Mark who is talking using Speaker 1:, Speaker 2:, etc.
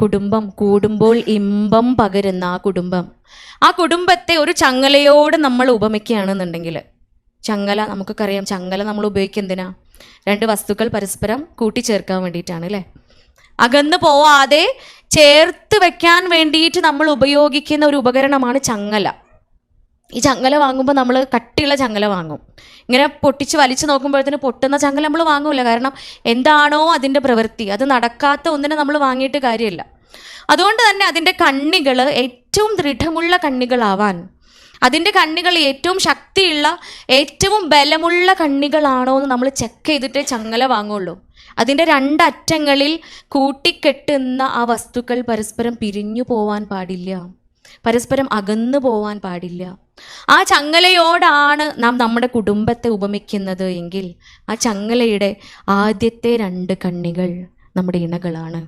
Speaker 1: കുടുംബം കൂടുമ്പോൾ ഇമ്പം പകരുന്ന ആ കുടുംബത്തെ ഒരു ചങ്ങലയോട് നമ്മൾ ഉപമിക്കുകയാണെന്നുണ്ടെങ്കിൽ, ചങ്ങല നമുക്കൊക്കെ ചങ്ങല നമ്മൾ ഉപയോഗിക്കുക എന്തിനാ? രണ്ട് വസ്തുക്കൾ പരസ്പരം കൂട്ടിച്ചേർക്കാൻ വേണ്ടിയിട്ടാണ് അല്ലേ? അകന്നു പോവാതെ ചേർത്ത് വെക്കാൻ വേണ്ടിയിട്ട് നമ്മൾ ഉപയോഗിക്കുന്ന ഒരു ഉപകരണമാണ് ചങ്ങല. ഈ ചങ്ങല വാങ്ങുമ്പോൾ നമ്മൾ കട്ടിയുള്ള ചങ്ങല വാങ്ങും. ഇങ്ങനെ പൊട്ടിച്ച് വലിച്ചു നോക്കുമ്പോഴത്തേന് പൊട്ടുന്ന ചങ്ങല നമ്മൾ വാങ്ങൂല. കാരണം എന്താണോ അതിൻ്റെ പ്രവൃത്തി, അത് നടക്കാത്ത ഒന്നിനെ നമ്മൾ വാങ്ങിയിട്ട് കാര്യമില്ല. അതുകൊണ്ട് തന്നെ അതിൻ്റെ കണ്ണികൾ ഏറ്റവും ദൃഢമുള്ള കണ്ണികളാവാൻ, അതിൻ്റെ കണ്ണികൾ ഏറ്റവും ശക്തിയുള്ള ഏറ്റവും ബലമുള്ള കണ്ണികളാണോ എന്ന് നമ്മൾ ചെക്ക് ചെയ്തിട്ടേ ചങ്ങല വാങ്ങുള്ളൂ. അതിൻ്റെ രണ്ടറ്റങ്ങളിൽ കൂട്ടിക്കെട്ടുന്ന ആ വസ്തുക്കൾ പരസ്പരം പിരിഞ്ഞു പോവാൻ പാടില്ല, പരസ്പരം അകന്നു പോവാൻ പാടില്ല. ആ ചങ്ങലയോടാണ് നാം നമ്മുടെ കുടുംബത്തെ ഉപമിക്കുന്നത് എങ്കിൽ ആ ചങ്ങലയുടെ ആദ്യത്തെ രണ്ട് കണ്ണികൾ നമ്മുടെ ഇണകളാണ്.